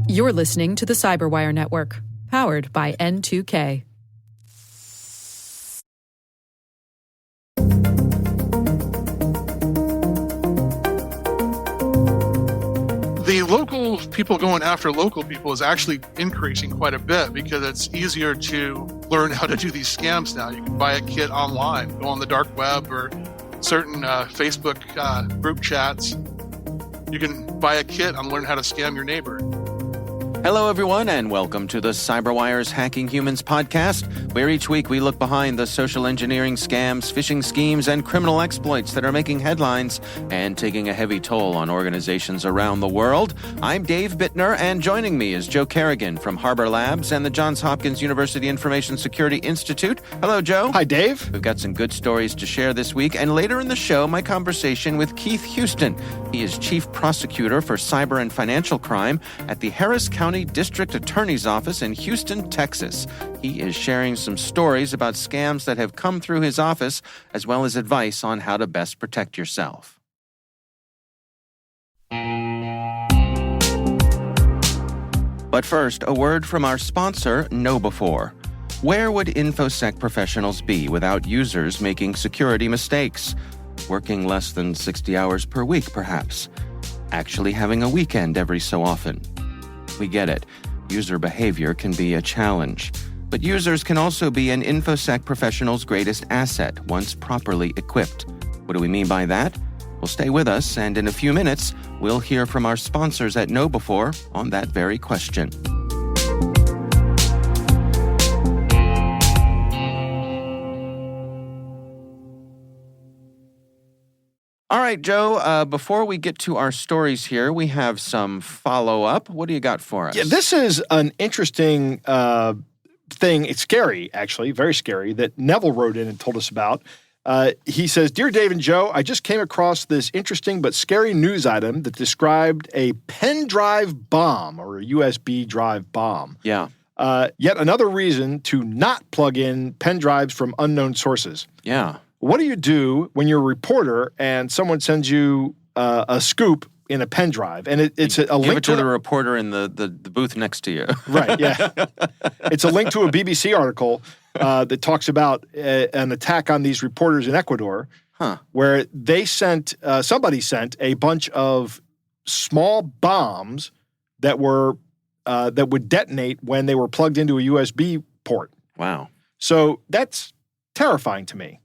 You're listening to the Cyberwire Network, powered by N2K. The local people going after local people is actually increasing quite a bit because it's easier to learn how to do these scams now. You can buy a kit online, go on the dark web or certain Facebook group chats. You can buy a kit and learn how to scam your neighbor. Hello, everyone, and welcome to the CyberWire's Hacking Humans podcast, where each week we look behind the social engineering scams, phishing schemes, and criminal exploits that are making headlines and taking a heavy toll on organizations around the world. I'm Dave Bittner, and joining me is Joe Kerrigan from Harbor Labs and the Johns Hopkins University Information Security Institute. Hello, Joe. Hi, Dave. We've got some good stories to share this week, and later in the show, my conversation with Keith Houston. He is Chief Prosecutor for Cyber and Financial Crime at the Harris County District Attorney's Office in Houston, Texas. He is sharing some stories about scams that have come through his office, as well as advice on how to best protect yourself. But first, a word from our sponsor, KnowBe4. Where would InfoSec professionals be without users making security mistakes? Working less than 60 hours per week, perhaps. Actually having a weekend every so often. We get it. User behavior can be a challenge. But users can also be an InfoSec professional's greatest asset once properly equipped. What do we mean by that? Well, stay with us, and in a few minutes, we'll hear from our sponsors at KnowBe4 on that very question. All right, Joe, before we get to our stories here, we have some follow-up. What do you got for us? Yeah, this is an interesting thing. It's scary, actually, very scary, that Neville wrote in and told us about. He says, Dear Dave and Joe, I just came across this interesting but scary news item that described a pen drive bomb or a USB drive bomb. Yeah. Yet another reason to not plug in pen drives from unknown sources. Yeah. What do you do when you're a reporter and someone sends you a scoop in a pen drive? And it's a link Give it to the reporter in the booth next to you. Right, yeah. It's a link to a BBC article that talks about an attack on these reporters in Ecuador, where they somebody sent a bunch of small bombs that would detonate when they were plugged into a USB port. Wow. So that's terrifying to me.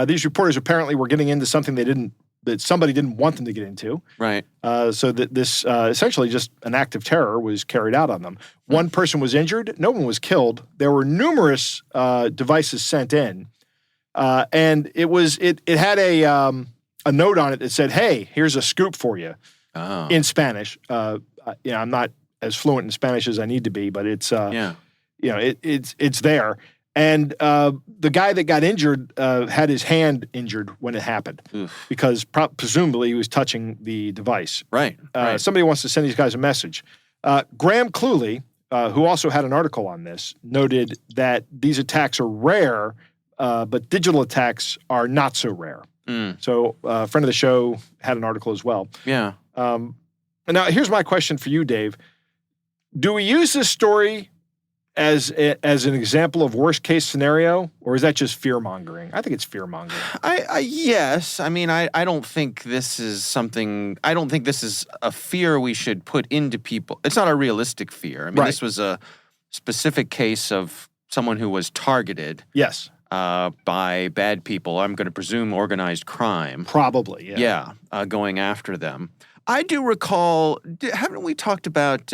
These reporters apparently were getting into something that somebody didn't want them to get into. Right. So that this essentially just an act of terror was carried out on them. One person was injured. No one was killed. There were numerous devices sent in, and it had a note on it that said, "Hey, here's a scoop for you," in Spanish. I'm not as fluent in Spanish as I need to be, but it's it's there. And the guy that got injured had his hand injured when it happened. Oof. Because presumably he was touching the device. Right. Somebody wants to send these guys a message. Graham Cluley, who also had an article on this, noted that these attacks are rare, but digital attacks are not so rare. So a friend of the show had an article as well. Yeah. And now here's my question for you, Dave. Do we use this story as an example of worst case scenario, or is that just fear mongering? I think it's fear mongering. Yes. I mean, I don't think this is something. I don't think this is a fear we should put into people. It's not a realistic fear. I mean, This was a specific case of someone who was targeted. Yes. By bad people. I'm going to presume organized crime. Probably. Yeah. Yeah. Going after them. I do recall. Haven't we talked about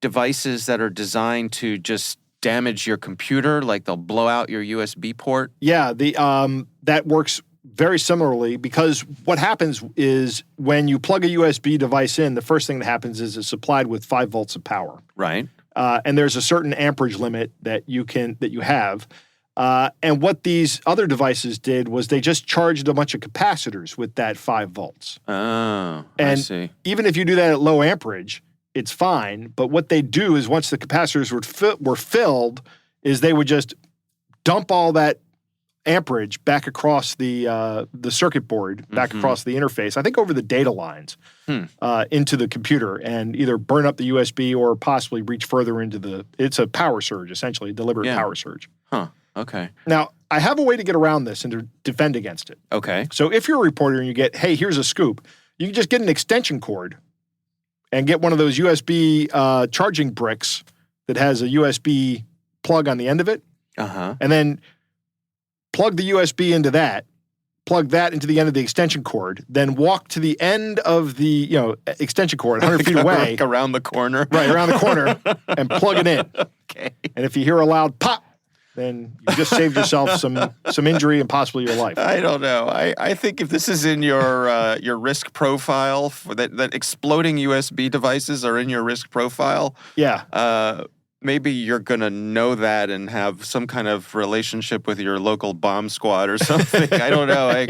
devices that are designed to just damage your computer, like they'll blow out your USB port? Yeah, that works very similarly, because what happens is when you plug a USB device in, the first thing that happens is it's supplied with 5 volts of power. Right. And there's a certain amperage limit that you have. And what these other devices did was they just charged a bunch of capacitors with that 5 volts. Oh, and I see. Even if you do that at low amperage, it's fine. But what they do is once the capacitors were filled, is they would just dump all that amperage back across the circuit board, back across the interface, I think over the data lines into the computer and either burn up the USB or possibly reach further into it's a power surge, essentially, a deliberate power surge. Huh. Okay. Now, I have a way to get around this and to defend against it. Okay. So if you're a reporter and you get, hey, here's a scoop, you can just get an extension cord and get one of those USB charging bricks that has a USB plug on the end of it, and then plug the USB into that, plug that into the end of the extension cord, then walk to the end of the extension cord 100 feet away. Like around the corner. Right, around the corner, and plug it in. Okay. And if you hear a loud pop, then you just saved yourself some injury and possibly your life. I don't know. I think if this is in your risk profile, for that exploding USB devices are in your risk profile. Yeah. Maybe you're going to know that and have some kind of relationship with your local bomb squad or something. I don't know.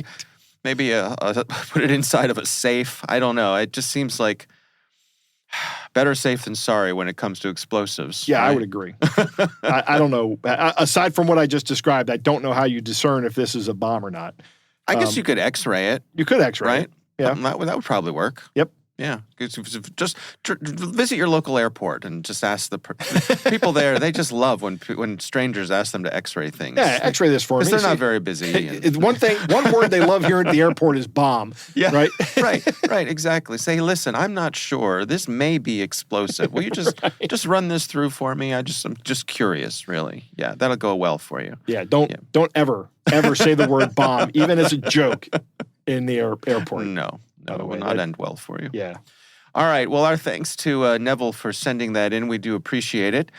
Maybe put it inside of a safe. I don't know. It just seems like better safe than sorry when it comes to explosives. Yeah, right? I would agree. I don't know. Aside from what I just described, I don't know how you discern if this is a bomb or not. I guess you could X-ray it. You could X-ray right? it. Yeah. That would probably work. Yep. Yeah, just visit your local airport and just ask the people there. They just love when strangers ask them to X-ray things. Yeah, X-ray this for me. Because they're not very busy. One word they love here at the airport is bomb. Yeah, right, right, exactly. Say, listen, I'm not sure. This may be explosive. Will you just run this through for me? I'm just curious, really. Yeah, that'll go well for you. Yeah, don't ever say the word bomb, even as a joke, in the airport. No, it will not end well for you. Yeah. All right. Well, our thanks to Neville for sending that in. We do appreciate it.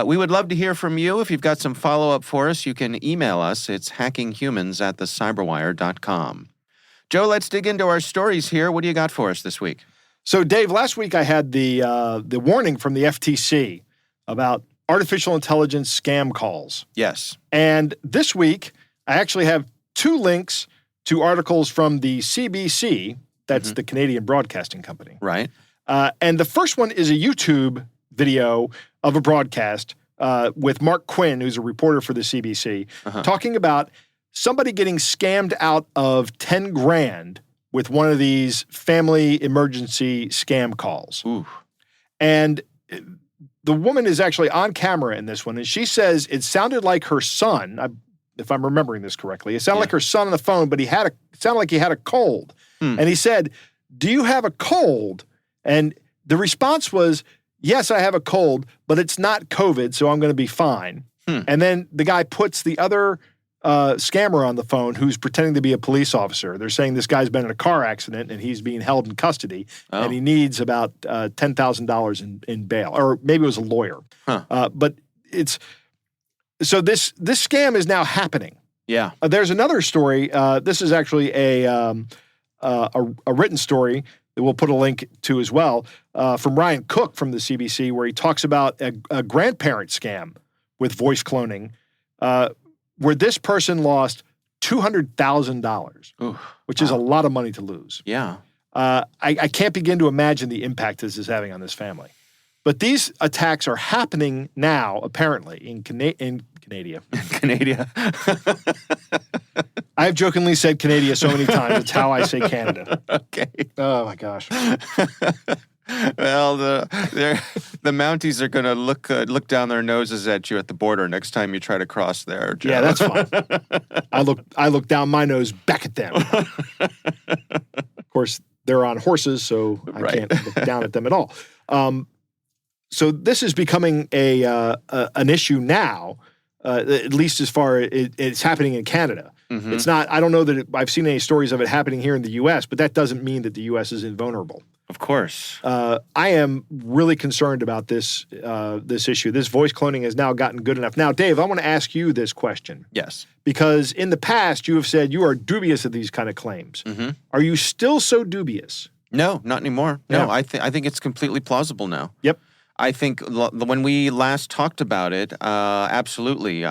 We would love to hear from you. If you've got some follow-up for us, you can email us. It's hackinghumans@thecyberwire.com. Joe, let's dig into our stories here. What do you got for us this week? So, Dave, last week I had the warning from the FTC about artificial intelligence scam calls. Yes. And this week, I actually have two links to articles from the CBC, that's the Canadian Broadcasting Company. Right. And the first one is a YouTube video of a broadcast with Mark Quinn, who's a reporter for the CBC, talking about somebody getting scammed out of 10 grand with one of these family emergency scam calls. Ooh. And the woman is actually on camera in this one, and she says it sounded like her son, if I'm remembering this correctly, it sounded like her son on the phone, but it sounded like he had a cold. And he said, "Do you have a cold?" And the response was, "Yes, I have a cold, but it's not COVID, so I'm going to be fine." And then the guy puts the other scammer on the phone who's pretending to be a police officer. They're saying this guy's been in a car accident and he's being held in custody, and he needs about $10,000 in bail, or maybe it was a lawyer. But so this scam is now happening. Yeah. There's another story. This is actually a written story that we'll put a link to as well from Ryan Cook from the CBC, where he talks about a grandparent scam with voice cloning, where this person lost $200,000, which is a lot of money to lose. Yeah. I can't begin to imagine the impact this is having on this family. But these attacks are happening now, apparently, in Canada. Canada. I've jokingly said Canada so many times. It's how I say Canada. Okay. Oh, my gosh. Well, the Mounties are going to look down their noses at you at the border next time you try to cross there, Joe. Yeah, that's fine. I look down my nose back at them. Of course, they're on horses, so I can't look down at them at all. So this is becoming an issue now, at least as far as it's happening in Canada. It's not. I don't know that I've seen any stories of it happening here in the U.S., but that doesn't mean that the U.S. is invulnerable. Of course. I am really concerned about this issue. This voice cloning has now gotten good enough. Now, Dave, I want to ask you this question. Yes. Because in the past, you have said you are dubious of these kind of claims. Are you still so dubious? No, not anymore. No, Yeah. I think it's completely plausible now. Yep. I think when we last talked about it, absolutely.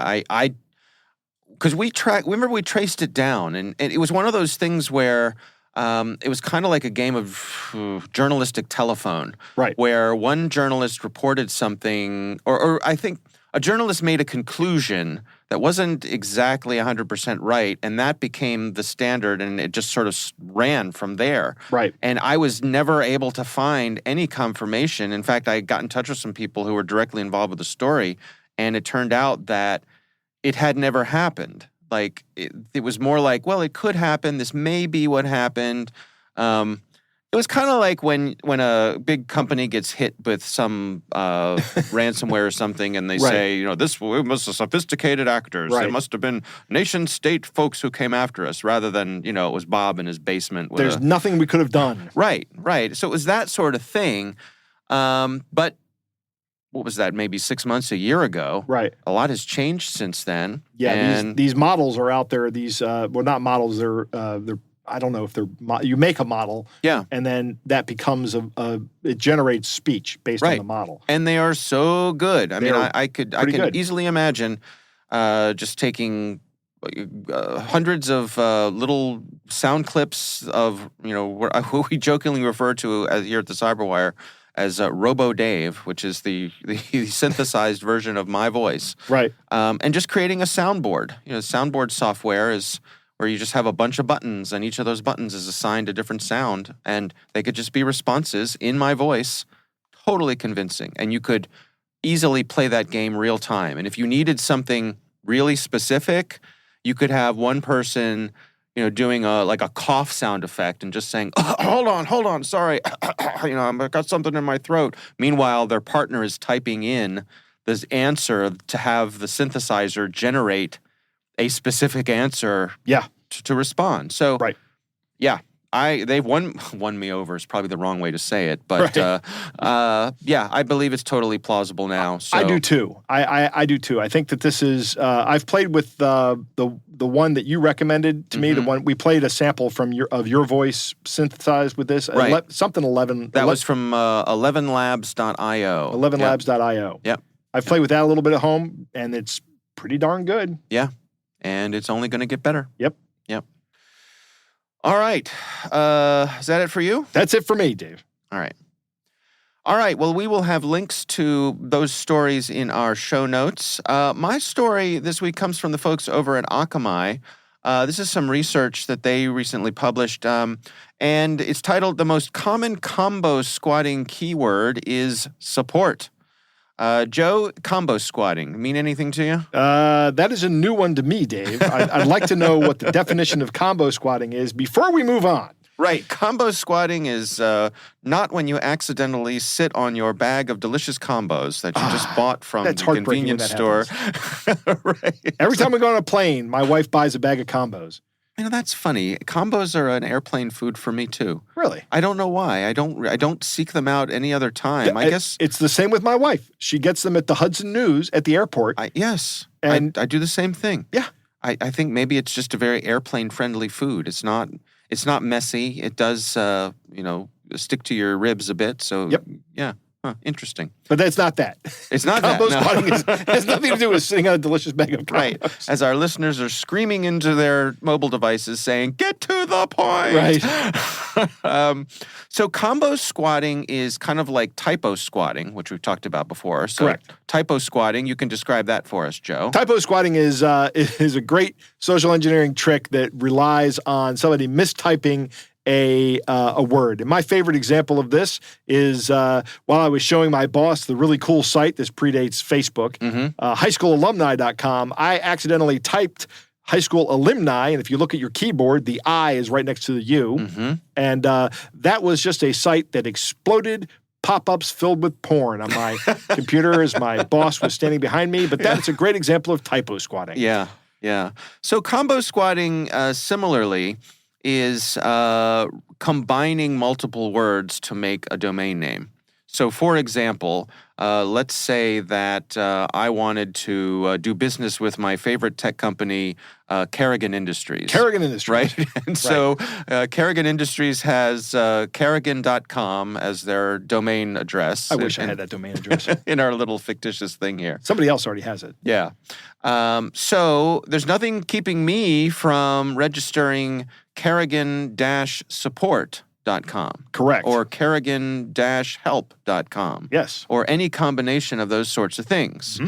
Because we traced it down, and it was one of those things where it was kind of like a game of journalistic telephone, right? Where one journalist reported something, or I think a journalist made a conclusion that wasn't exactly 100% right, and that became the standard, and it just sort of ran from there. Right. And I was never able to find any confirmation. In fact, I got in touch with some people who were directly involved with the story, and it turned out that it had never happened. Like, it was more like, well, it could happen. This may be what happened. It was kind of like when a big company gets hit with some ransomware or something, and they say, this was sophisticated actors. It must have been nation-state folks who came after us, rather than, it was Bob in his basement. There's nothing we could have done. Right. So it was that sort of thing. But what was that? Maybe 6 months, a year ago. Right. A lot has changed since then. Yeah. And these models are out there. These not models. They're I don't know if you make a model, and then that becomes it generates speech based on the model, and they are so good. I mean, I can easily imagine just taking hundreds of little sound clips of what we jokingly refer to as here at the Cyberwire as Robo Dave, which is the synthesized version of my voice, right? And just creating a soundboard. Soundboard software is where you just have a bunch of buttons, and each of those buttons is assigned a different sound, and they could just be responses in my voice, totally convincing. And you could easily play that game real time. And if you needed something really specific, you could have one person, doing a cough sound effect and just saying, hold on, sorry, I've got something in my throat. Meanwhile, their partner is typing in this answer to have the synthesizer generate a specific answer to respond. So, they've won me over is probably the wrong way to say it, but I believe it's totally plausible now. So. I do too. I do too. I think that this is. I've played with the one that you recommended to me. The one we played a sample from your voice synthesized with this. Right. Something 11. That was from 11labs.io. 11labs.io. Yep. I've played with that a little bit at home, and it's pretty darn good. Yeah. And it's only going to get better. Yep. All right. Is that it for you? That's it for me, Dave. All right. Well, we will have links to those stories in our show notes. My story this week comes from the folks over at Akamai. This is some research that they recently published, and it's titled "The Most Common Combo Squatting Keyword is Support." Joe, combo squatting mean anything to you? That is a new one to me, Dave. I'd like to know what the definition of combo squatting is before we move on. Right. Combo squatting is not when you accidentally sit on your bag of delicious combos that you just bought from the convenience store. Right. Every time we go on a plane, my wife buys a bag of combos. That's funny. Combos are an airplane food for me too. Really? I don't know why. I don't seek them out any other time. I guess it's the same with my wife. She gets them at the Hudson News at the airport. Yes. And I do the same thing. Yeah. I think maybe it's just a very airplane friendly food. It's not messy. It does stick to your ribs a bit. So yeah. Huh, interesting. But that's not that. It's not combo that. Squatting has nothing to do with sitting on a delicious bag of combos. Right. As our listeners are screaming into their mobile devices saying, get to the point. Right. So combo squatting is kind of like typo squatting, which we've talked about before. So correct. Typo squatting, you can describe that for us, Joe. Typo squatting is a great social engineering trick that relies on somebody mistyping a word. And my favorite example of this is while I was showing my boss the really cool site, this predates Facebook, highschoolalumni.com, I accidentally typed high school alumni, and if you look at your keyboard, the I is right next to the U. And that was just a site that exploded pop-ups filled with porn on my computer as my boss was standing behind me. But that's a great example of typo squatting. Yeah. So combo squatting, similarly, is combining multiple words to make a domain name. So, for example, let's say that I wanted to do business with my favorite tech company, Kerrigan Industries. Kerrigan Industries. Right? And so Kerrigan Industries has Kerrigan.com as their domain address. I wish I had that domain address. In our little fictitious thing here. Somebody else already has it. Yeah. So there's nothing keeping me from registering Kerrigan-support.com. Correct. Or Kerrigan-help.com. Yes. Or any combination of those sorts of things.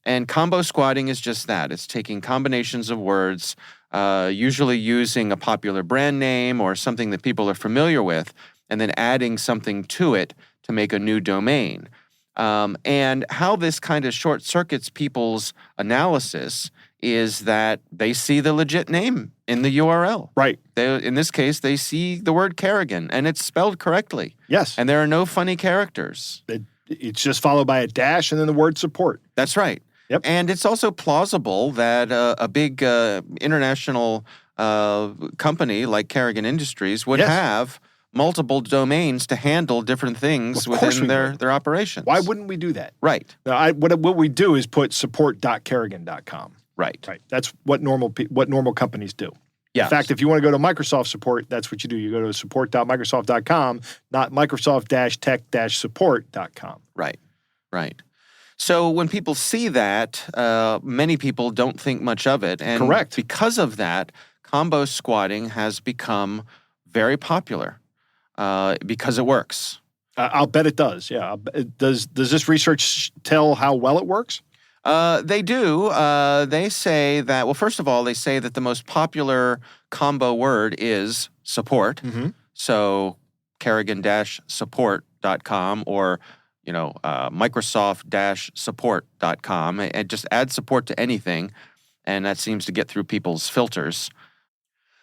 And combo squatting is just that. It's taking combinations of words, usually using a popular brand name or something that people are familiar with, and then adding something to it to make a new domain. And how this kind of short circuits people's analysis is that they see the legit name in the URL. Right. In this case, they see the word Kerrigan, and it's spelled correctly. Yes. And there are no funny characters. It's just followed by a dash and then the word support. That's right. Yep. And it's also plausible that a big international company like Kerrigan Industries would have multiple domains to handle different things within their operations. Why wouldn't we do that? Right. Now, what we do is put support.kerrigan.com. Right. Right. That's what normal companies do. Yes. In fact, if you want to go to Microsoft support, that's what you do. You go to support.microsoft.com, not Microsoft-tech-support.com. Right. Right. So when people see that, many people don't think much of it. And correct. Because of that, combo squatting has become very popular because it works. I'll bet it does. Yeah. Does this research tell how well it works? They do. They say that, well, first of all, they say that the most popular combo word is support. Mm-hmm. So Kerrigan-support.com or, Microsoft-support.com, and just add support to anything, and that seems to get through people's filters.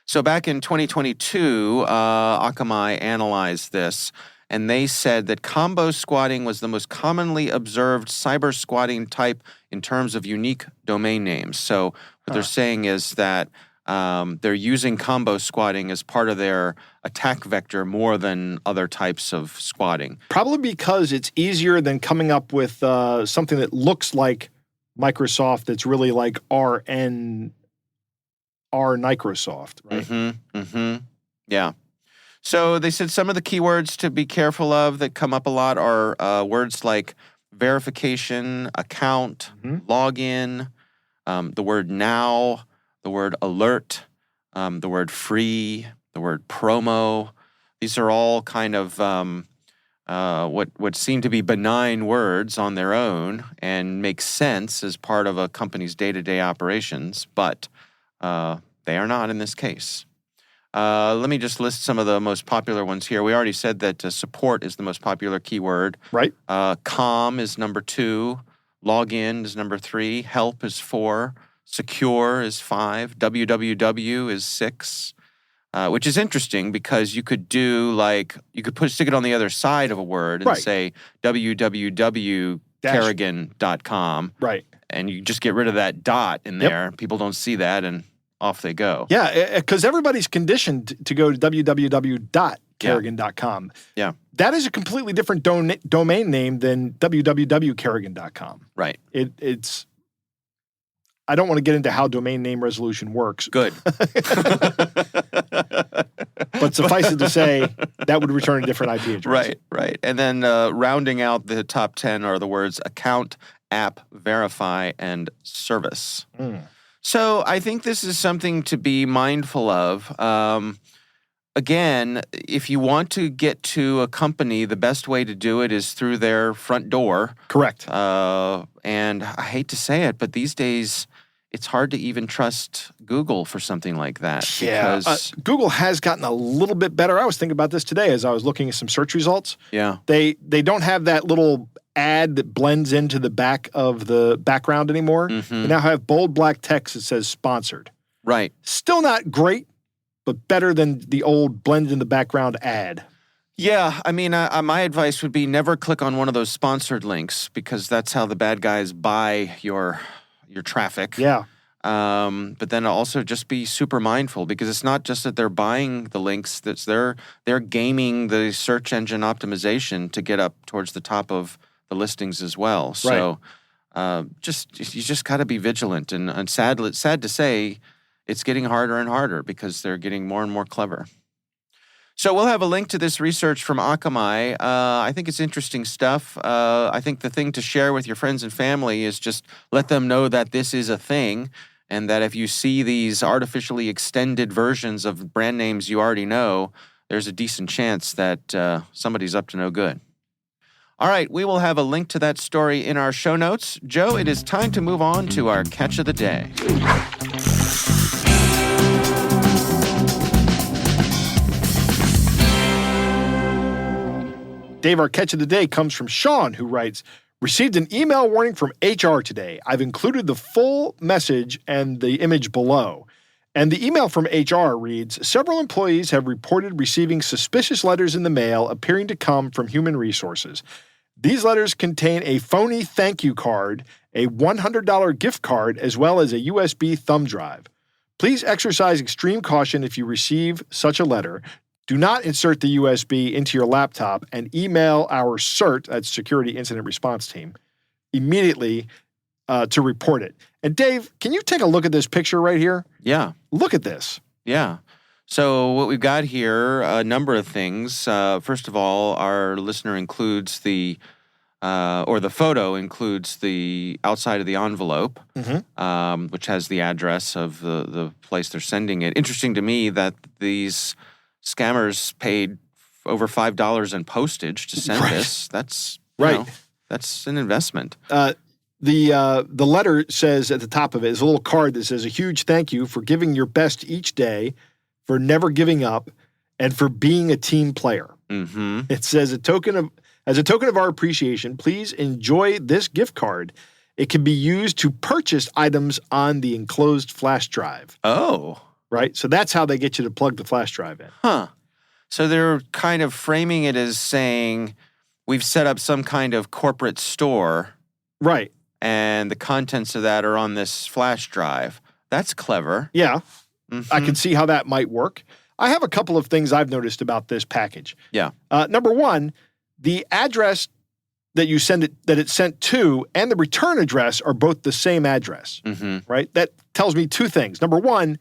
So back in 2022, Akamai analyzed this, and they said that combo squatting was the most commonly observed cyber squatting type in terms of unique domain names. So what they're saying is that they're using combo squatting as part of their attack vector more than other types of squatting. Probably because it's easier than coming up with something that looks like Microsoft that's really like Microsoft, right? Mm-hmm. Mm-hmm. Yeah. So they said some of the keywords to be careful of that come up a lot are words like verification, account, login, the word now, the word alert, the word free, the word promo. These are all kind of what seem to be benign words on their own and make sense as part of a company's day-to-day operations, but they are not in this case. Let me just list some of the most popular ones here. We already said that support is the most popular keyword. Right. Com is number 2. Login is number 3. Help is 4. Secure is 5. www is 6. Which is interesting because you could do stick it on the other side of a word and say www.kerrigan.com. Right. And you just get rid of that dot in there. People don't see that and off they go. Yeah, because everybody's conditioned to go to www.kerrigan.com. Yeah. That is a completely different domain name than www.kerrigan.com. Right. It's. I don't want to get into how domain name resolution works. Good. But suffice it to say, that would return a different IP address. Right. And then rounding out the top 10 are the words account, app, verify, and service. So I think this is something to be mindful of. Again, if you want to get to a company, the best way to do it is through their front door. Correct. And I hate to say it, but these days it's hard to even trust Google for something like that. Yeah. Because Google has gotten a little bit better. I was thinking about this today as I was looking at some search results. Yeah. They don't have that little ad that blends into the back of the background anymore. They now have bold black text that says sponsored. Right. Still not great, but better than the old blend in the background ad. Yeah, I mean, my advice would be never click on one of those sponsored links because that's how the bad guys buy your traffic. Yeah. But then also just be super mindful because it's not just that they're buying the links; they're gaming the search engine optimization to get up towards the top of the listings as well. So, you just got to be vigilant. And sad to say, it's getting harder and harder because they're getting more and more clever. So we'll have a link to this research from Akamai. I think it's interesting stuff. I think the thing to share with your friends and family is just let them know that this is a thing and that if you see these artificially extended versions of brand names you already know, there's a decent chance that somebody's up to no good. All right, we will have a link to that story in our show notes. Joe, it is time to move on to our catch of the day. Dave, our catch of the day comes from Sean, who writes, received an email warning from HR today. I've included the full message and the image below. And the email from HR reads, several employees have reported receiving suspicious letters in the mail appearing to come from Human Resources. These letters contain a phony thank you card, a $100 gift card, as well as a USB thumb drive. Please exercise extreme caution if you receive such a letter. Do not insert the USB into your laptop and email our CIRT, that's Security Incident Response Team, immediately to report it. And Dave, can you take a look at this picture right here? Yeah. Look at this. Yeah. So what we've got here, a number of things. First of all, our listener includes the photo includes the outside of the envelope, which has the address of the place they're sending it. Interesting to me that these scammers paid over $5 in postage to send this. That's that's an investment. The letter says at the top of it is a little card that says a huge thank you for giving your best each day, for never giving up, and for being a team player. Mm-hmm. It says as a token of our appreciation, please enjoy this gift card. It can be used to purchase items on the enclosed flash drive. Oh. Right? So that's how they get you to plug the flash drive in. Huh. So they're kind of framing it as saying, we've set up some kind of corporate store. Right. And the contents of that are on this flash drive. That's clever. Yeah. Mm-hmm. I can see how that might work. I have a couple of things I've noticed about this package. Yeah. Number one, the address that it's sent to and the return address are both the same address. Mm-hmm. Right? That tells me two things. Number one,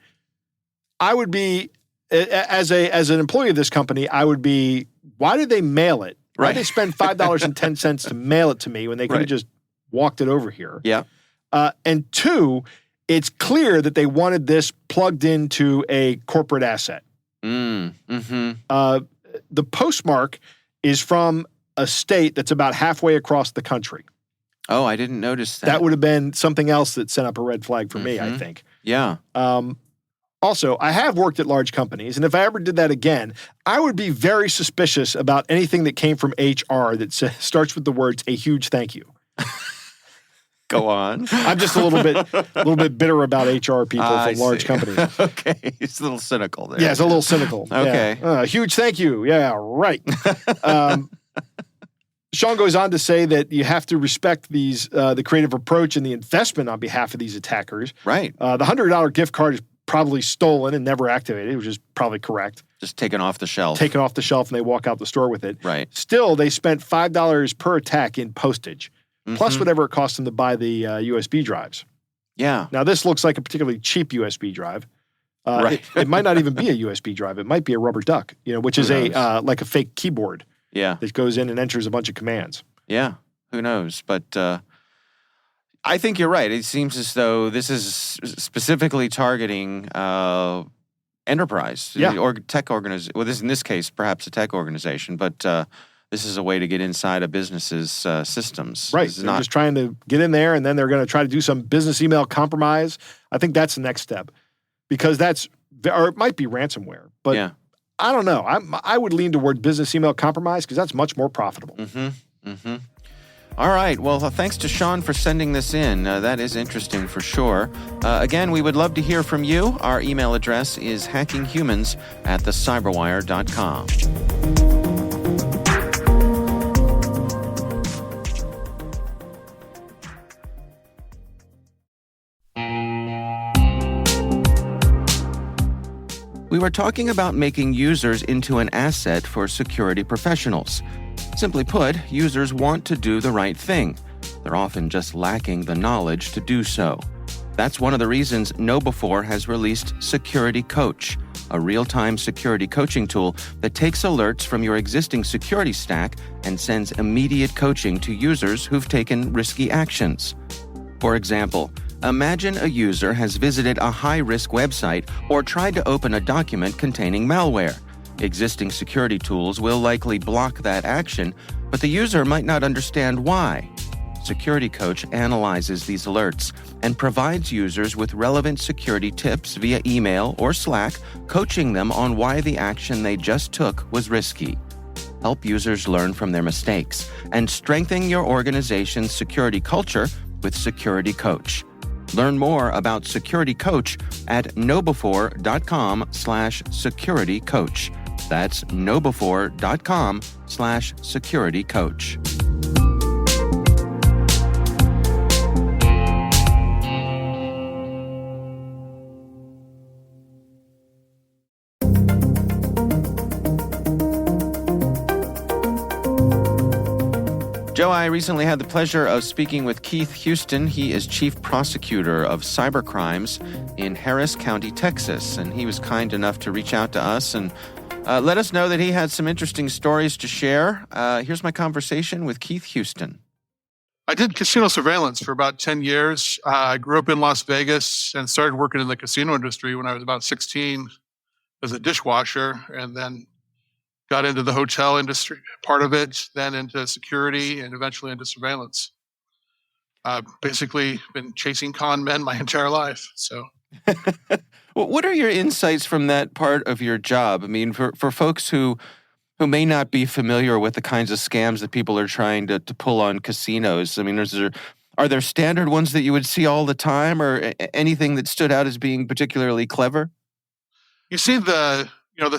I would be, as an employee of this company, I would be, why did they mail it? Why did they spend $5.10 to mail it to me when they could have just walked it over here? Yeah. And two, it's clear that they wanted this plugged into a corporate asset. Mm-hmm. The postmark is from a state that's about halfway across the country. Oh, I didn't notice that. That would have been something else that sent up a red flag for me, I think. Yeah. Also, I have worked at large companies, and if I ever did that again, I would be very suspicious about anything that came from HR that starts with the words, a huge thank you. Go on. I'm just a little bit bitter about HR people from large companies. Okay. It's a little cynical there. Yeah, it's a little cynical. Okay. Yeah. Huge thank you. Yeah, right. Sean goes on to say that you have to respect the creative approach and the investment on behalf of these attackers. Right. The $100 gift card is probably stolen and never activated, which is probably correct. Just taken off the shelf. Taken off the shelf, and they walk out the store with it. Right. Still, they spent $5 per attack in postage, plus whatever it cost them to buy the USB drives. Yeah. Now, this looks like a particularly cheap USB drive. Right. It might not even be a USB drive. It might be a rubber duck, which is like a fake keyboard. Yeah. That goes in and enters a bunch of commands. Yeah. Who knows? But I think you're right. It seems as though this is specifically targeting enterprise or tech organization. Well, in this case, perhaps a tech organization, but this is a way to get inside a business's systems. Right. They're just trying to get in there, and then they're going to try to do some business email compromise. I think that's the next step, because or it might be ransomware, but yeah. I don't know. I would lean toward business email compromise because that's much more profitable. Mm-hmm. Mm-hmm. All right. Well, thanks to Sean for sending this in. That is interesting for sure. Again, we would love to hear from you. Our email address is hackinghumans@thecyberwire.com. We were talking about making users into an asset for security professionals. Simply put, users want to do the right thing. They're often just lacking the knowledge to do so. That's one of the reasons KnowBe4 has released Security Coach, a real-time security coaching tool that takes alerts from your existing security stack and sends immediate coaching to users who've taken risky actions. For example, imagine a user has visited a high-risk website or tried to open a document containing malware. Existing security tools will likely block that action, but the user might not understand why. Security Coach analyzes these alerts and provides users with relevant security tips via email or Slack, coaching them on why the action they just took was risky. Help users learn from their mistakes and strengthen your organization's security culture with Security Coach. Learn more about Security Coach at knowbefore.com/securitycoach. That's knowbefore.com/securitycoach. Joe, I recently had the pleasure of speaking with Keith Houston. He is Chief Prosecutor of Cybercrimes in Harris County, Texas, and he was kind enough to reach out to us and let us know that he had some interesting stories to share. Here's my conversation with Keith Houston. I did casino surveillance for about 10 years. I grew up in Las Vegas and started working in the casino industry when I was about 16 as a dishwasher, and then got into the hotel industry, part of it, then into security, and eventually into surveillance. Basically been chasing con men my entire life. So, Well, what are your insights from that part of your job? I mean, for folks who may not be familiar with the kinds of scams that people are trying to pull on casinos, I mean, are there standard ones that you would see all the time, or anything that stood out as being particularly clever? you see the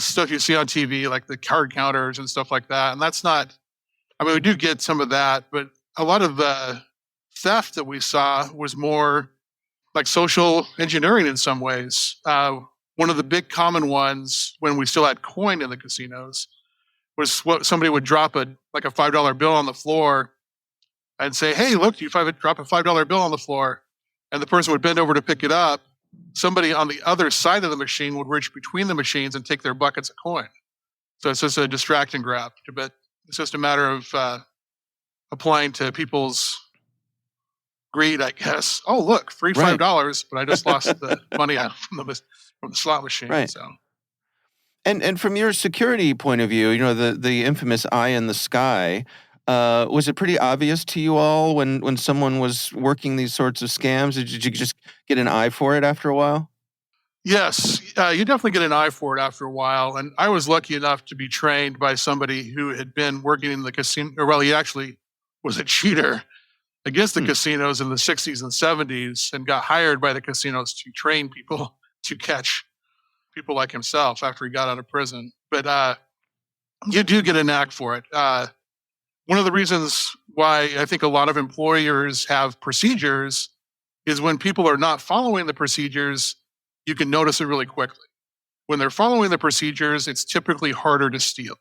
stuff you see on TV, like the card counters and stuff like that. And that's not, I mean, we do get some of that, but a lot of the theft that we saw was more like social engineering in some ways. One of the big common ones when we still had coin in the casinos was what somebody would drop a $5 bill on the floor and say, "Hey, look, you drop a $5 bill on the floor." And the person would bend over to pick it up. Somebody on the other side of the machine would reach between the machines and take their buckets of coin. So it's just a distract and grab. But it's just a matter of applying to people's greed, I guess. Oh, look, free $5, but I just lost the money out from the slot machine. Right. So. And from your security point of view, the infamous eye in the sky, was it pretty obvious to you all when someone was working these sorts of scams? Did you just get an eye for it after a while? Yes, you definitely get an eye for it after a while. And I was lucky enough to be trained by somebody who had been working in the casino, or well, he actually was a cheater against the casinos in the 60s and 70s and got hired by the casinos to train people to catch people like himself after he got out of prison. But you do get a knack for it. One of the reasons why I think a lot of employers have procedures is when people are not following the procedures, you can notice it really quickly. When they're following the procedures, it's typically harder to steal.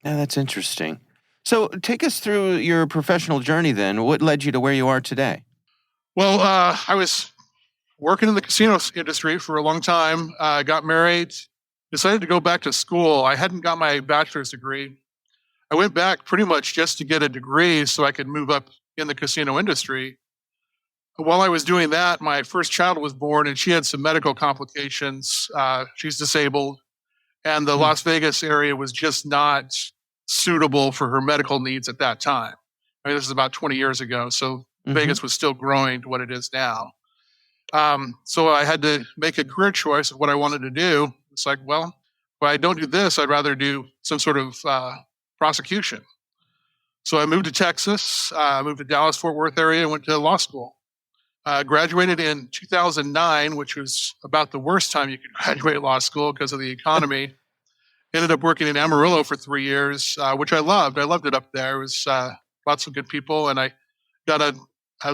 Yeah, that's interesting. So take us through your professional journey then. What led you to where you are today? Well, I was working in the casino industry for a long time, got married, decided to go back to school. I hadn't got my bachelor's degree. I went back pretty much just to get a degree so I could move up in the casino industry. While I was doing that, my first child was born and she had some medical complications. She's disabled, and the Las Vegas area was just not suitable for her medical needs at that time. I mean, this is about 20 years ago, so Vegas was still growing to what it is now. So I had to make a career choice of what I wanted to do. It's like, well, if I don't do this, I'd rather do some sort of prosecution. So I moved to Texas, moved to Dallas-Fort Worth area, and went to law school. Graduated in 2009, which was about the worst time you could graduate law school because of the economy. Ended up working in Amarillo for 3 years, which I loved. I loved it up there. It was lots of good people, and I got a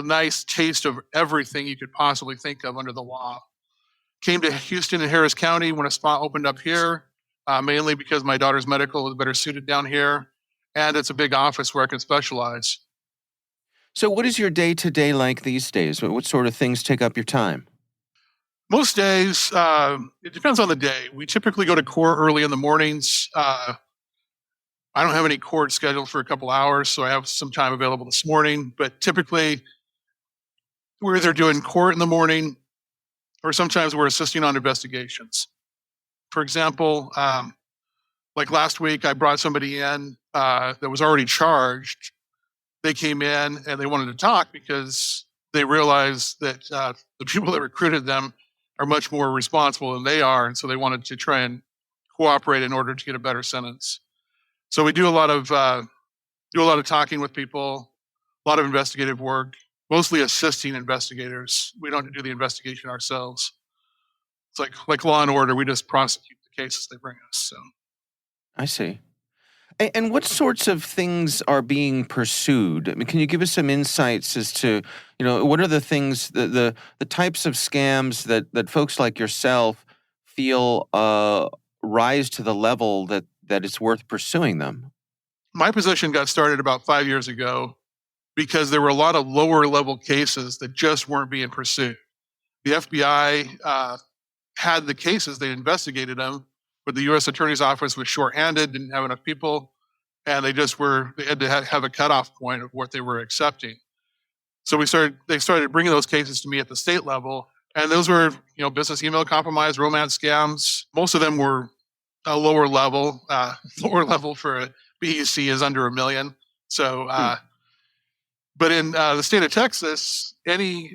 nice taste of everything you could possibly think of under the law. Came to Houston and Harris County when a spot opened up here, mainly because my daughter's medical was better suited down here, and it's a big office where I can specialize. So what is your day-to-day like these days? What sort of things take up your time? Most days, it depends on the day. We typically go to court early in the mornings. I don't have any court scheduled for a couple hours, so I have some time available this morning. But typically, we're either doing court in the morning or sometimes we're assisting on investigations. For example, Like last week, I brought somebody in that was already charged. They came in and they wanted to talk because they realized that the people that recruited them are much more responsible than they are, and so they wanted to try and cooperate in order to get a better sentence. So we do a lot of talking with people, a lot of investigative work, mostly assisting investigators. We don't do the investigation ourselves. It's like Law and Order. We just prosecute the cases they bring us. So I see. And what sorts of things are being pursued? I mean, can you give us some insights as to, what are the things, the types of scams that folks like yourself feel rise to the level that it's worth pursuing them? my position got started about 5 years ago because there were a lot of lower level cases that just weren't being pursued. The FBI had the cases, they investigated them, but the U.S. Attorney's Office was shorthanded, didn't have enough people, and they had to have a cutoff point of what they were accepting. So they started bringing those cases to me at the state level, and those were, business email compromise, romance scams. Most of them were a lower level. Lower level for a BEC is under $1 million. So, but in the state of Texas, any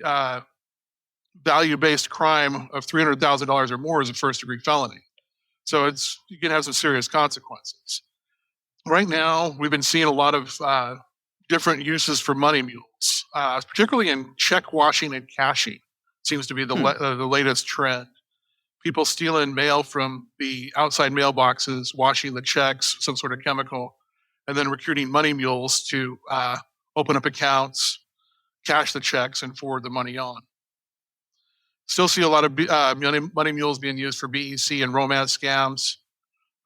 value-based crime of $300,000 or more is a first-degree felony. So you can have some serious consequences. Right now, we've been seeing a lot of different uses for money mules, particularly in check washing and cashing. Seems to be the latest trend. People stealing mail from the outside mailboxes, washing the checks, some sort of chemical, and then recruiting money mules to open up accounts, cash the checks, and forward the money on. Still see a lot of money mules being used for BEC and romance scams.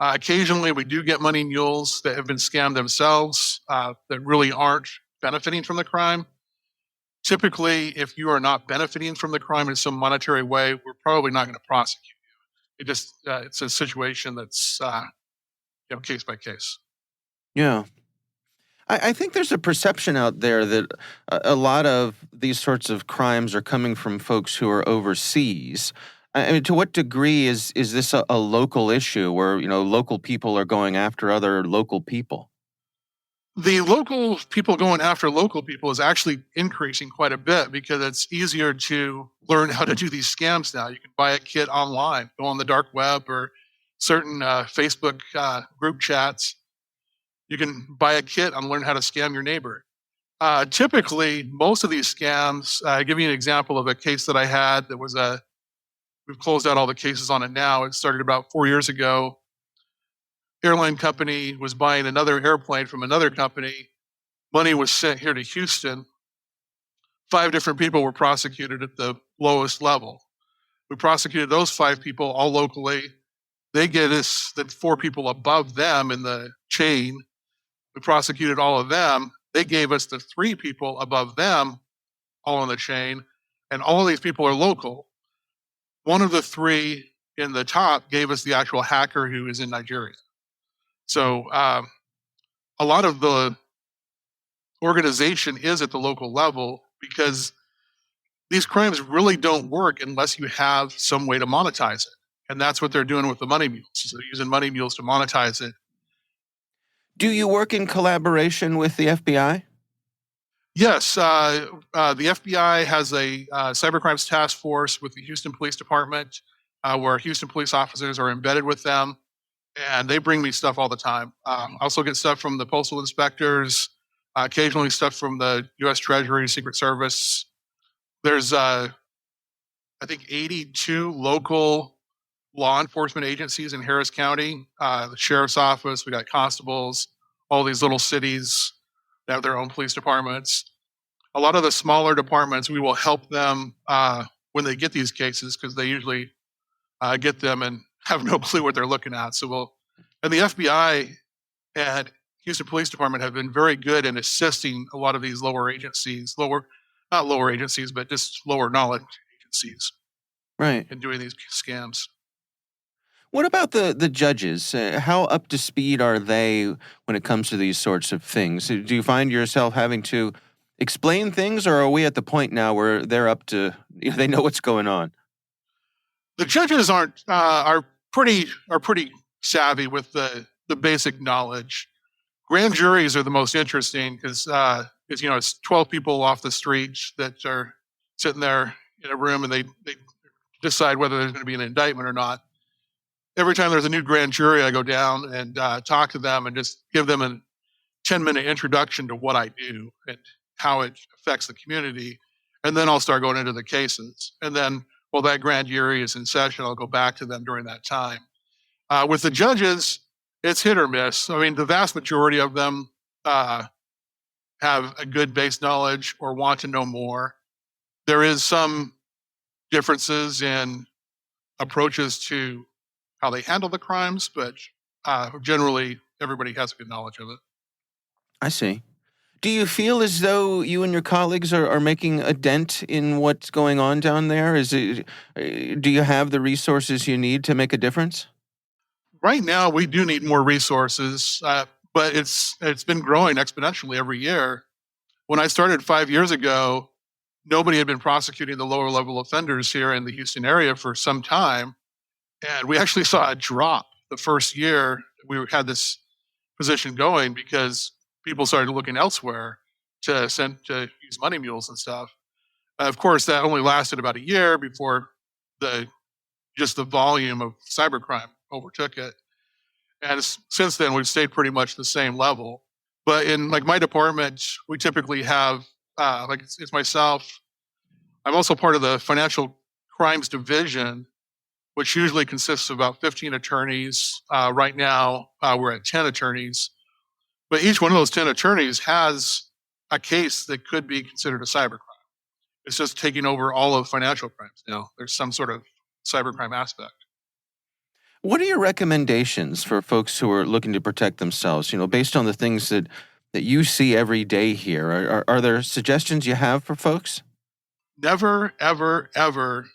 Occasionally, we do get money mules that have been scammed themselves that really aren't benefiting from the crime. Typically, if you are not benefiting from the crime in some monetary way, we're probably not going to prosecute you. It's a situation that's case by case. Yeah. I think there's a perception out there that a lot of these sorts of crimes are coming from folks who are overseas. I mean, to what degree is this a local issue where, local people are going after other local people? The local people going after local people is actually increasing quite a bit because it's easier to learn how to do these scams now. You can buy a kit online, go on the dark web or certain Facebook group chats. You can buy a kit and learn how to scam your neighbor. Typically, most of these scams, I'll give you an example of a case that I had that was we've closed out all the cases on it now. It started about 4 years ago. Airline company was buying another airplane from another company. Money was sent here to Houston. 5 different people were prosecuted at the lowest level. We prosecuted those 5 people all locally. They get us the 4 people above them in the chain. We prosecuted all of them. They gave us the 3 people above them all in the chain. And all of these people are local. One of the 3 in the top gave us the actual hacker who is in Nigeria. So a lot of the organization is at the local level because these crimes really don't work unless you have some way to monetize it. And that's what they're doing with the money mules. So they're using money mules to monetize it. Do you work in collaboration with the FBI? Yes. The FBI has a cybercrimes task force with the Houston Police Department where Houston police officers are embedded with them. And they bring me stuff all the time. I also get stuff from the postal inspectors, occasionally stuff from the U.S. Treasury, Secret Service. There's, I think, 82 local law enforcement agencies in Harris County. The sheriff's office, we got constables, all these little cities that have their own police departments. A lot of the smaller departments, we will help them when they get these cases because they usually get them and have no clue what they're looking at. And the FBI and Houston Police Department have been very good in assisting a lot of these lower agencies, not lower agencies, but just lower knowledge agencies. Right. In doing these scams. What about the judges? How up to speed are they when it comes to these sorts of things? Do you find yourself having to explain things, or are we at the point now where they're up to, they know what's going on? The judges are pretty savvy with the the basic knowledge. Grand juries are the most interesting because it's 12 people off the street that are sitting there in a room and they decide whether there's going to be an indictment or not. Every time there's a new grand jury, I go down and talk to them and just give them a 10-minute introduction to what I do and how it affects the community. And then I'll start going into the cases. And then, while that grand jury is in session, I'll go back to them during that time. With the judges, it's hit or miss. I mean, the vast majority of them have a good base knowledge or want to know more. There is some differences in approaches to how they handle the crimes, but generally everybody has a good knowledge of it. I see. Do you feel as though you and your colleagues are making a dent in what's going on down there? Do you have the resources you need to make a difference? Right now, we do need more resources, but it's been growing exponentially every year. When I started 5 years ago, nobody had been prosecuting the lower level offenders here in the Houston area for some time. And we actually saw a drop the first year we had this position going because people started looking elsewhere to use money mules and stuff. Of course, that only lasted about a year before the volume of cybercrime overtook it. And since then, we've stayed pretty much the same level. But in my department, we typically have, it's myself. I'm also part of the financial crimes division, which usually consists of about 15 attorneys. Right now, we're at 10 attorneys. But each one of those 10 attorneys has a case that could be considered a cybercrime. It's just taking over all of financial crimes now. There's some sort of cybercrime aspect. What are your recommendations for folks who are looking to protect themselves, based on the things that you see every day here? Are there suggestions you have for folks? Never, ever, ever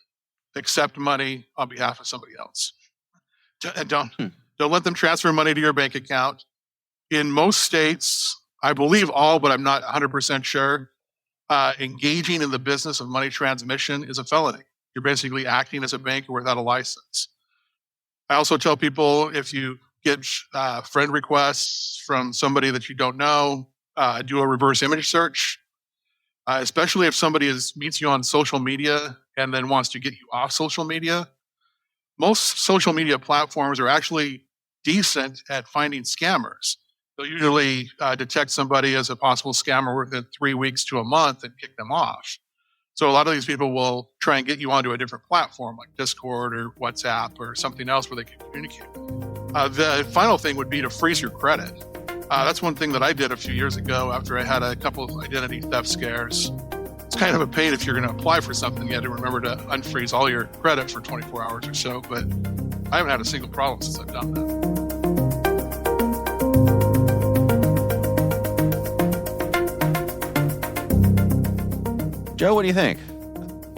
accept money on behalf of somebody else. Don't let them transfer money to your bank account. In most states, I believe all, but I'm not 100% sure, engaging in the business of money transmission is a felony. You're basically acting as a banker without a license. I also tell people if you get friend requests from somebody that you don't know, do a reverse image search, especially if somebody meets you on social media and then wants to get you off social media. Most social media platforms are actually decent at finding scammers. They'll usually detect somebody as a possible scammer within 3 weeks to a month and kick them off. So a lot of these people will try and get you onto a different platform like Discord or WhatsApp or something else where they can communicate. The final thing would be to freeze your credit. That's one thing that I did a few years ago after I had a couple of identity theft scares. It's kind of a pain if you're going to apply for something. You have to remember to unfreeze all your credit for 24 hours or so, but I haven't had a single problem since I've done that. Joe, what do you think?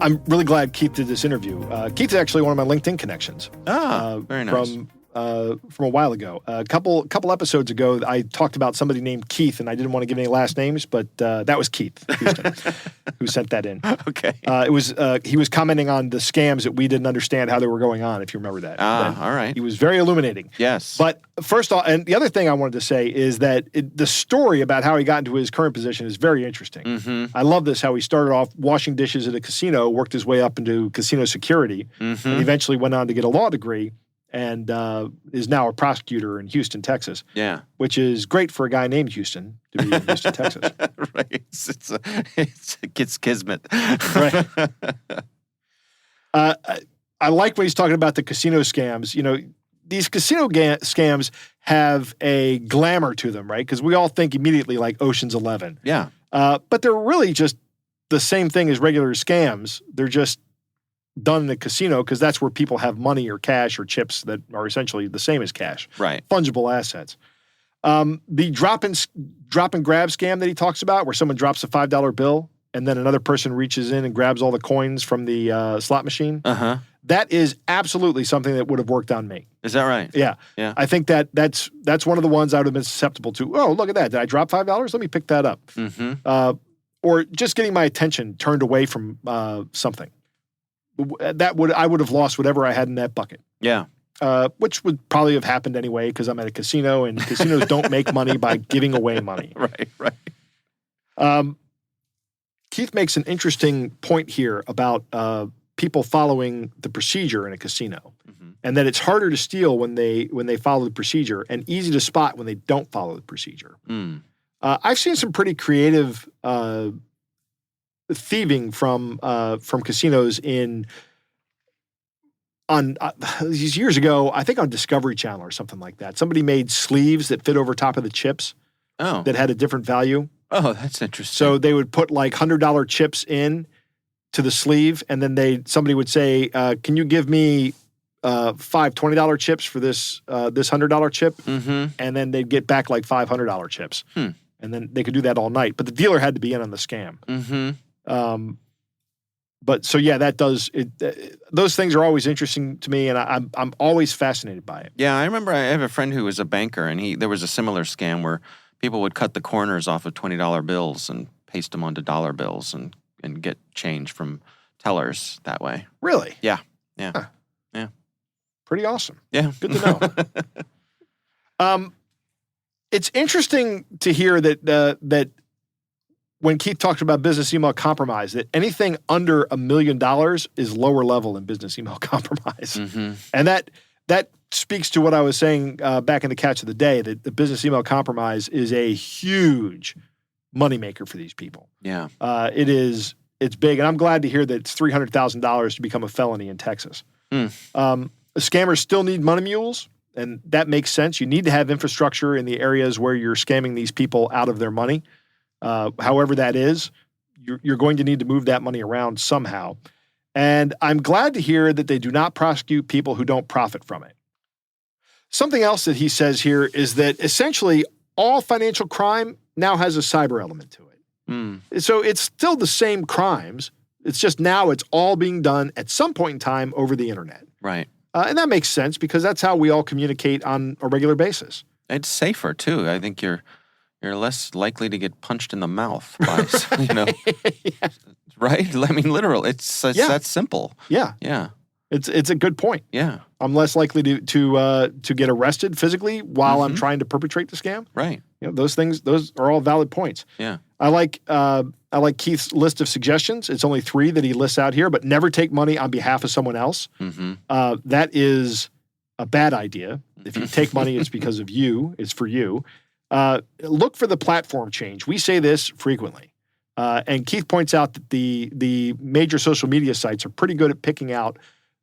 I'm really glad Keith did this interview. Keith is actually one of my LinkedIn connections. Very nice. From a while ago. A couple episodes ago, I talked about somebody named Keith, and I didn't want to give any last names, but that was Keith Houston who sent that in. Okay. He was commenting on the scams that we didn't understand how they were going on, if you remember that. All right. He was very illuminating. Yes. But first off, and the other thing I wanted to say is that the story about how he got into his current position is very interesting. Mm-hmm. I love this, how he started off washing dishes at a casino, worked his way up into casino security, and eventually went on to get a law degree, and is now a prosecutor in Houston, Texas. Yeah. Which is great for a guy named Houston to be in Houston, Texas. Right. It's kismet. Right. I like when he's talking about the casino scams. These casino scams have a glamour to them, right? Because we all think immediately like Ocean's 11. Yeah. But they're really just the same thing as regular scams. They're just done in a casino because that's where people have money or cash or chips that are essentially the same as cash. Right. Fungible assets. The drop and grab scam that he talks about, where someone drops a $5 bill and then another person reaches in and grabs all the coins from the slot machine. Uh-huh. That is absolutely something that would have worked on me. Is that right? Yeah. Yeah. I think that's one of the ones I would have been susceptible to. Oh, look at that. Did I drop $5? Let me pick that up. Mm-hmm. Or just getting my attention turned away from something. I would have lost whatever I had in that bucket. Yeah. which would probably have happened anyway because I'm at a casino, and casinos don't make money by giving away money. Right. Keith makes an interesting point here about people following the procedure in a casino, and that it's harder to steal when they follow the procedure, and easy to spot when they don't follow the procedure. I've seen some pretty creative thieving from casinos on these years ago. I think on Discovery Channel or something like that. Somebody made sleeves that fit over top of the chips. That had a different value. Oh, that's interesting. So they would put like $100 chips in to the sleeve, and then somebody would say, "Can you give me 5 $20 chips for this $100 chip?" And then they'd get back like $500 chips, and then they could do that all night. But the dealer had to be in on the scam. But so yeah, that does it. Those things are always interesting to me, and I'm always fascinated by it. Yeah, I remember I have a friend who was a banker, and there was a similar scam where people would cut the corners off of $20 bills and paste them onto dollar bills and get change from tellers that way. Really? Yeah. Huh. Yeah. Pretty awesome. Yeah. Good to know. It's interesting to hear that when Keith talks about business email compromise, that anything under $1 million is lower level in business email compromise. And that speaks to what I was saying back in the Catch of the Day, that the business email compromise is a huge moneymaker for these people. Yeah. It's big, and I'm glad to hear that it's $300,000 to become a felony in Texas. Scammers still need money mules, and that makes sense. You need to have infrastructure in the areas where you're scamming these people out of their money. However that is, you're going to need to move that money around somehow. And I'm glad to hear that they do not prosecute people who don't profit from it. Something else that he says here is that essentially all financial crime now has a cyber element to it. So it's still the same crimes. It's just now it's all being done at some point in time over the internet. Right. And that makes sense because that's how we all communicate on a regular basis. It's safer too. I think you're less likely to get punched in the mouth by, Yeah. Right? I mean, literal. It's that simple. Yeah. Yeah. It's a good point. Yeah. I'm less likely to get arrested physically while I'm trying to perpetrate the scam. Right. Those are all valid points. Yeah. I like Keith's list of suggestions. It's only 3 that he lists out here, but never take money on behalf of someone else. That is a bad idea. If you take money, it's because of you. It's for you. Look for the platform change. We say this frequently. And Keith points out that the major social media sites are pretty good at picking out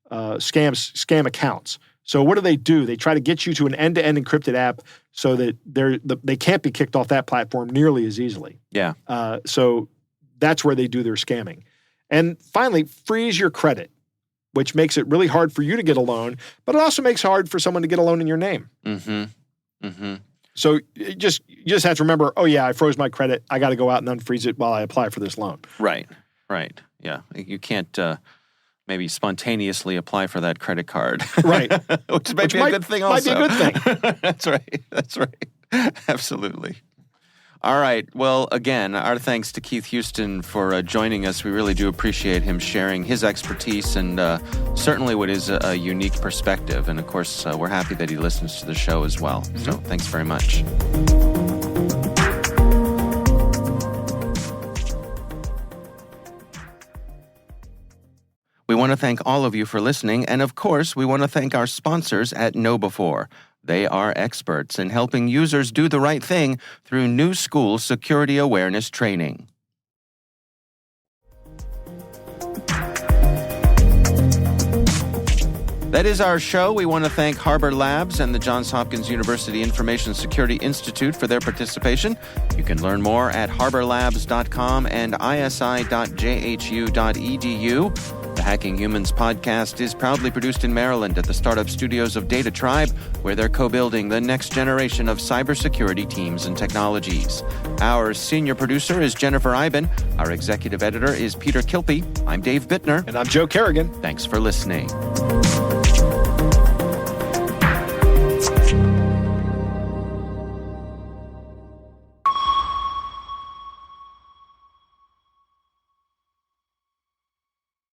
scam accounts. So what do? They try to get you to an end-to-end encrypted app so that they can't be kicked off that platform nearly as easily. Yeah. So that's where they do their scamming. And finally, freeze your credit, which makes it really hard for you to get a loan, but it also makes it hard for someone to get a loan in your name. So you just have to remember, oh yeah, I froze my credit. I got to go out and unfreeze it while I apply for this loan. Right. Yeah. You can't maybe spontaneously apply for that credit card. Right. Which might be a good thing also. Might be a good thing. That's right. Absolutely. All right. Well, again, our thanks to Keith Houston for joining us. We really do appreciate him sharing his expertise and certainly what is a unique perspective. And, of course, we're happy that he listens to the show as well. So thanks very much. We want to thank all of you for listening, and of course, we want to thank our sponsors at KnowBe4. They are experts in helping users do the right thing through new school security awareness training. That is our show. We want to thank Harbor Labs and the Johns Hopkins University Information Security Institute for their participation. You can learn more at harborlabs.com and isi.jhu.edu. The Hacking Humans podcast is proudly produced in Maryland at the startup studios of Data Tribe, where they're co-building the next generation of cybersecurity teams and technologies. Our senior producer is Jennifer Iben. Our executive editor is Peter Kilpie. I'm Dave Bittner. And I'm Joe Kerrigan. Thanks for listening.